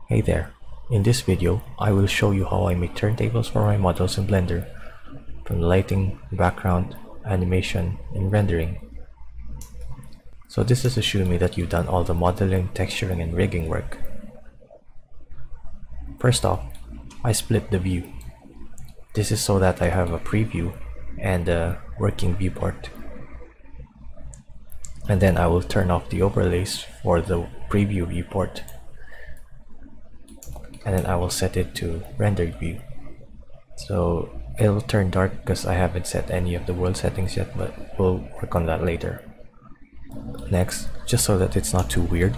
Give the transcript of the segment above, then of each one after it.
Hey there, in this video I will show you how I make turntables for my models in Blender, from lighting, background, animation, and rendering. So this is assuming that you've done all the modeling, texturing, and rigging work. First off, I split the view. This is so that I have a preview and a working viewport. And then I will turn off the overlays for the preview viewport. And then I will set it to rendered view. So it'll turn dark because I haven't set any of the world settings yet, but we'll work on that later. Next, just so that it's not too weird,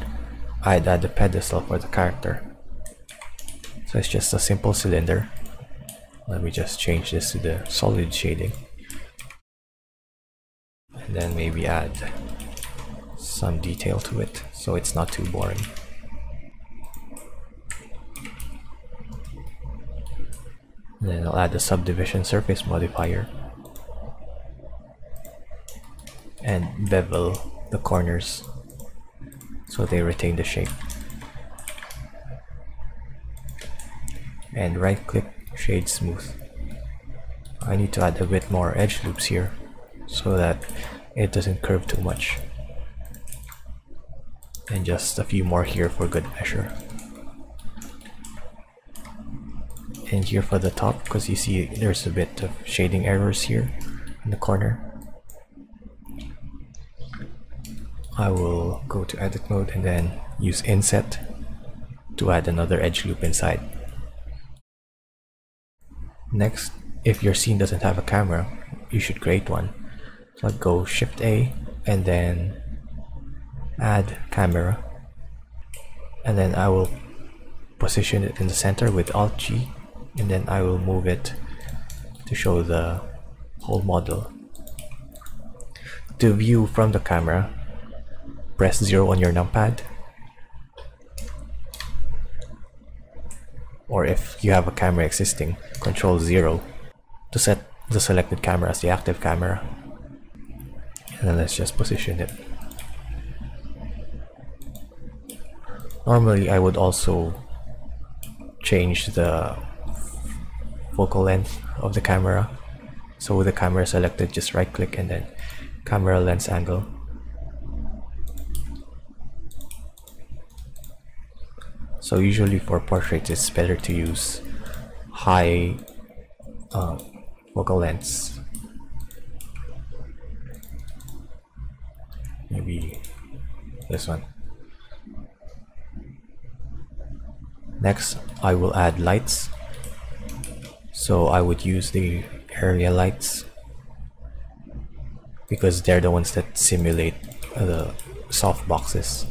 I'd add a pedestal for the character. So it's just a simple cylinder. Let me just change this to the solid shading. And then maybe add some detail to it so it's not too boring. And then I'll add the subdivision surface modifier and bevel the corners so they retain the shape. And right click, shade smooth. I need to add a bit more edge loops here so that it doesn't curve too much. And just a few more here for good measure. And here for the top, because you see there's a bit of shading errors here in the corner. I will go to edit mode and then use inset to add another edge loop inside. Next, if your scene doesn't have a camera, you should create one. So I'll go Shift A and then add camera, and then I will position it in the center with Alt G, and then I will move it to show the whole model. To view from the camera, press 0 on your numpad, or if you have a camera existing, Control 0 to set the selected camera as the active camera. And then let's just position it. Normally I would also change the focal length of the camera. So with the camera selected, just right click and then camera lens angle. So usually for portraits it's better to use high focal lengths. Maybe this one. Next, I will add lights. So I would use the area lights because they're the ones that simulate the soft boxes.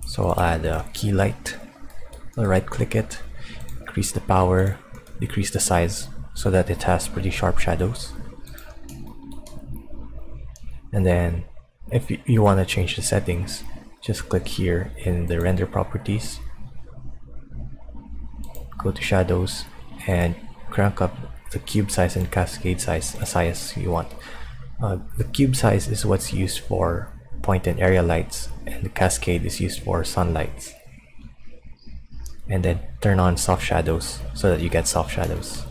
So I'll add a key light. I'll right click it, increase the power, decrease the size so that it has pretty sharp shadows. And then if you want to change the settings, just click here in the render properties, go to shadows and crank up the cube size and cascade size as high as you want. The cube size is what's used for point and area lights, and the cascade is used for sunlights. And then turn on soft shadows so that you get soft shadows.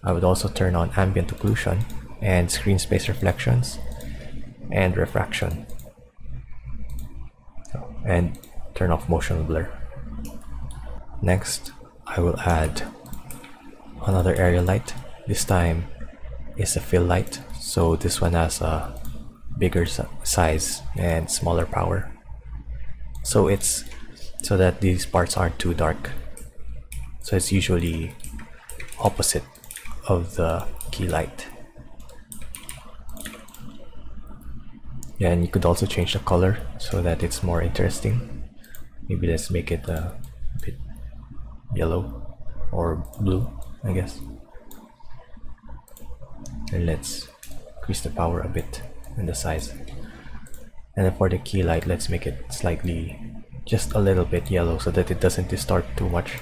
I would also turn on ambient occlusion and screen space reflections and refraction, and turn off motion blur. Next, I will add another area light. This time is a fill light, so this one has a bigger size and smaller power. So it's so that these parts aren't too dark. So it's usually opposite of the key light. Yeah, and you could also change the color so that it's more interesting. Maybe let's make it a bit yellow or blue, I guess. And let's increase the power a bit and the size. And then for the key light, let's make it slightly, just a little bit yellow so that it doesn't distort too much.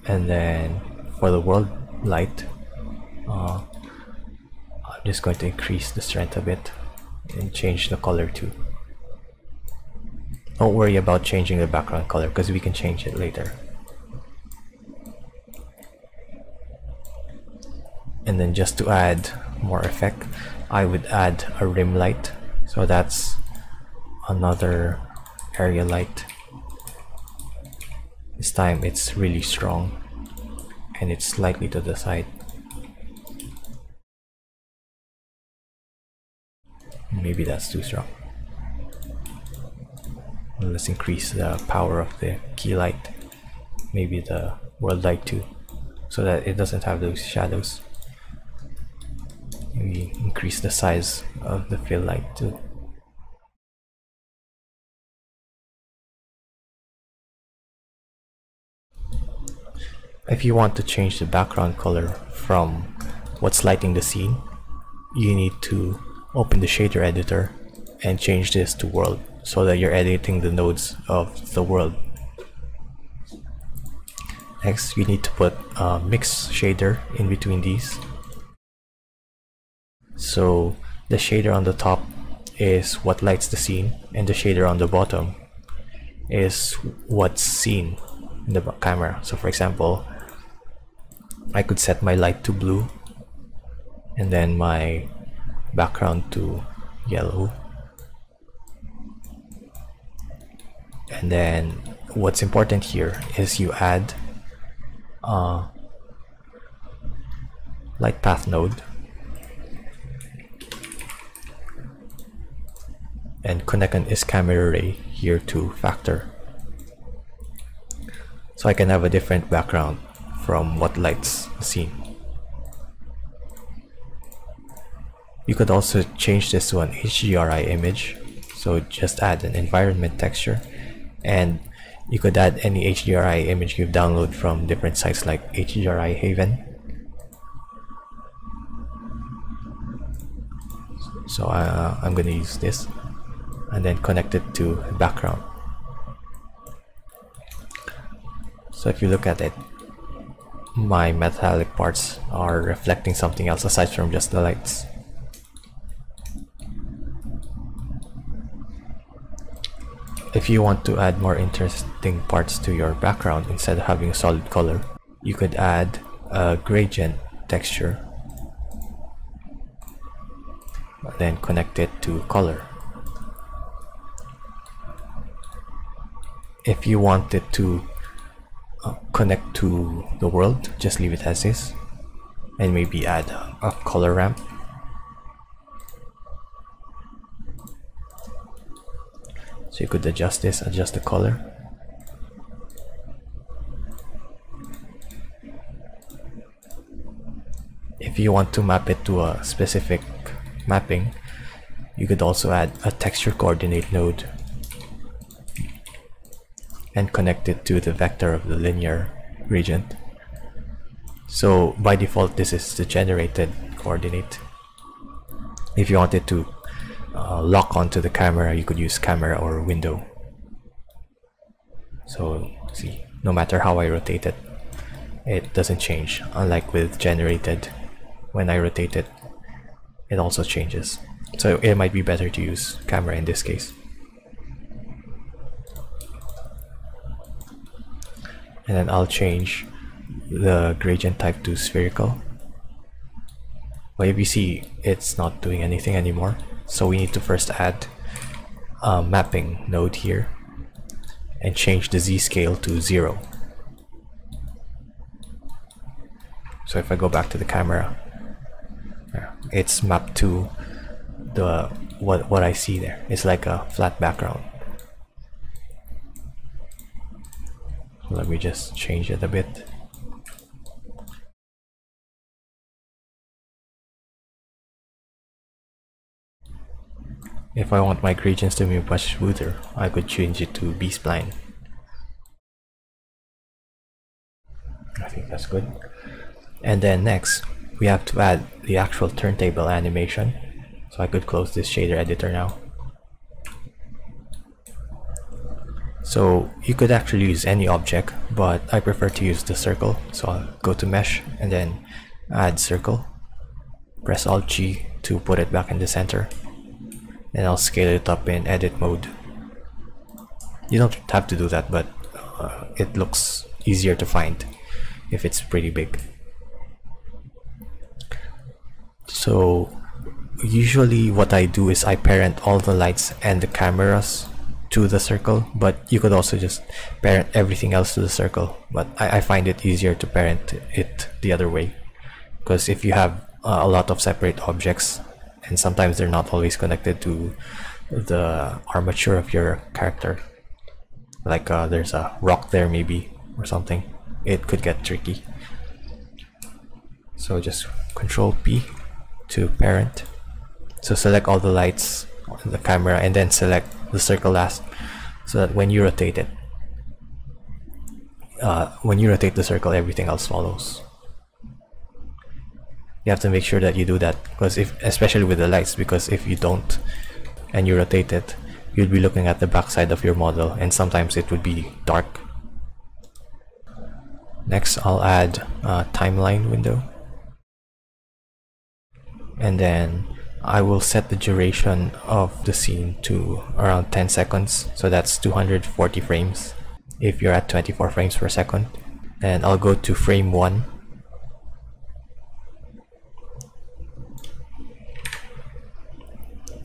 And then for the world light, I'm just going to increase the strength a bit and change the color too. Don't worry about changing the background color because we can change it later. And then just to add more effect, I would add a rim light. So that's another area light. This time it's really strong and it's slightly to the side. Maybe that's too strong. Let's increase the power of the key light, maybe the world light too, so that it doesn't have those shadows. Maybe increase the size of the fill light too. If you want to change the background color from what's lighting the scene, you need to open the shader editor and change this to world, so that you're editing the nodes of the world. Next, you need to put a mix shader in between these. So the shader on the top is what lights the scene, and the shader on the bottom is what's seen in the camera. So for example, I could set my light to blue and then my background to yellow. And then what's important here is you add a light path node and connect an is camera array here to factor, so I can have a different background from what lights the scene. You could also change this to an HDRI image, so just add an environment texture, and you could add any HDRI image you've downloaded from different sites like HDRI Haven. So I'm going to use this and then connect it to the background. So if you look at it, my metallic parts are reflecting something else aside from just the lights. If you want to add more interesting parts to your background instead of having a solid color, you could add a gradient texture, then connect it to color. If you want it to connect to the world, just leave it as is, and maybe add a color ramp. So you could adjust this, adjust the color. If you want to map it to a specific mapping, you could also add a texture coordinate node and connect it to the vector of the linear gradient. So by default, this is the generated coordinate. If you wanted to lock onto the camera, you could use camera or window. So see, no matter how I rotate it, it doesn't change. Unlike with generated, when I rotate it, it also changes. So it might be better to use camera in this case. And then I'll change the gradient type to spherical. But if you see, it's not doing anything anymore. So we need to first add a mapping node here and change the z-scale to 0. So if I go back to the camera, it's mapped to the what I see there. It's like a flat background. So let me just change it a bit. If I want my gradients to be much smoother, I could change it to B-spline. I think that's good. And then next, we have to add the actual turntable animation. So I could close this shader editor now. So you could actually use any object, but I prefer to use the circle. So I'll go to mesh and then add circle. Press Alt G to put it back in the center. and I'll scale it up in edit mode. You don't have to do that, but it looks easier to find if it's pretty big. So usually what I do is I parent all the lights and the cameras to the circle, but you could also just parent everything else to the circle. But I find it easier to parent it the other way, because if you have a lot of separate objects, and sometimes they're not always connected to the armature of your character, like there's a rock there maybe or something, it could get tricky. So just Control P to parent. So select all the lights on the camera and then select the circle last, so that when you rotate it, when you rotate the circle, everything else follows. You have to make sure that you do that, because especially with the lights, because if you don't and you rotate it, you'll be looking at the backside of your model, and sometimes it would be dark. Next, I'll add a timeline window, and then I will set the duration of the scene to around 10 seconds, so that's 240 frames if you're at 24 frames per second. And I'll go to frame 1.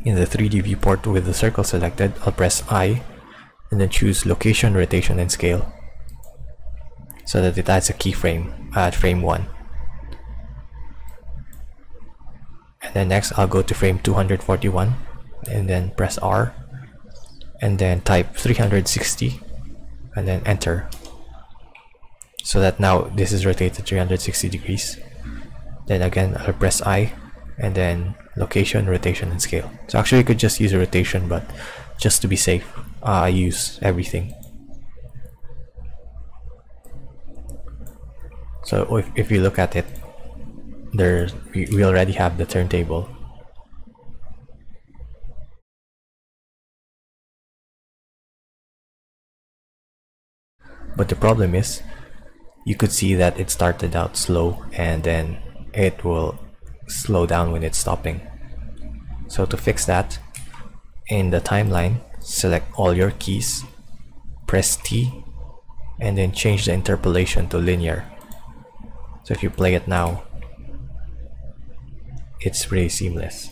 In the 3D viewport with the circle selected, I'll press I and then choose location, rotation, and scale, so that it adds a keyframe at frame 1. And then next I'll go to frame 241 and then press R and then type 360 and then enter, so that now this is rotated 360 degrees. Then again I'll press I and then location, rotation, and scale. So actually you could just use a rotation, but just to be safe, I use everything. So if you look at it, we already have the turntable. But the problem is, you could see that it started out slow and then it will slow down when it's stopping. So to fix that, in the timeline, select all your keys, press T, and then change the interpolation to linear. So if you play it now, it's pretty seamless.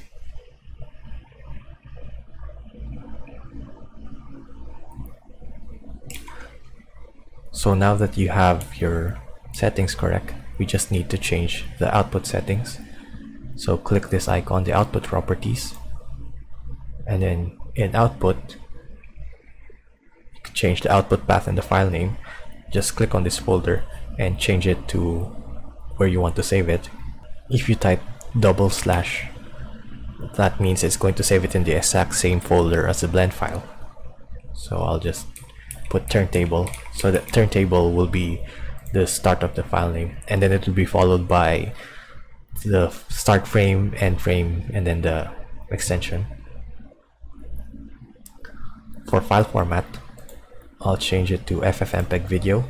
So now that you have your settings correct, we just need to change the output settings. So click this icon, the output properties, and then in output, you can change the output path and the file name. Just click on this folder and change it to where you want to save it. If you type /, that means it's going to save it in the exact same folder as the blend file. So I'll just put turntable, so that turntable will be the start of the file name, and then it will be followed by the start frame, end frame, and then the extension. For file format, I'll change it to FFmpeg video,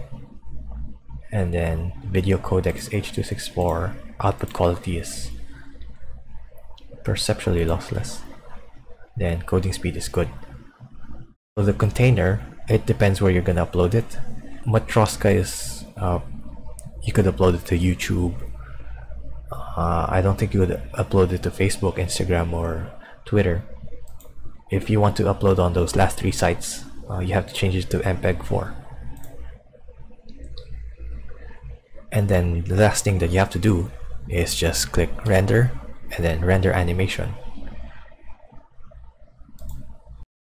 and then video codec is H.264, output quality is perceptually lossless, then coding speed is good. So the container, it depends where you're gonna upload it. Matroska is, you could upload it to YouTube. I don't think you would upload it to Facebook, Instagram, or Twitter. If you want to upload on those last 3 sites, you have to change it to MPEG 4. And then the last thing that you have to do is just click render and then render animation.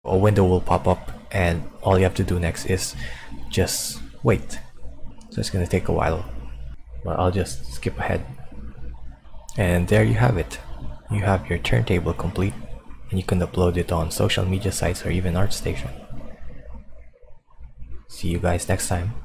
A window will pop up and all you have to do next is just wait. So it's gonna take a while, but I'll just skip ahead. And there you have it. You have your turntable complete, and you can upload it on social media sites or even ArtStation. See you guys next time.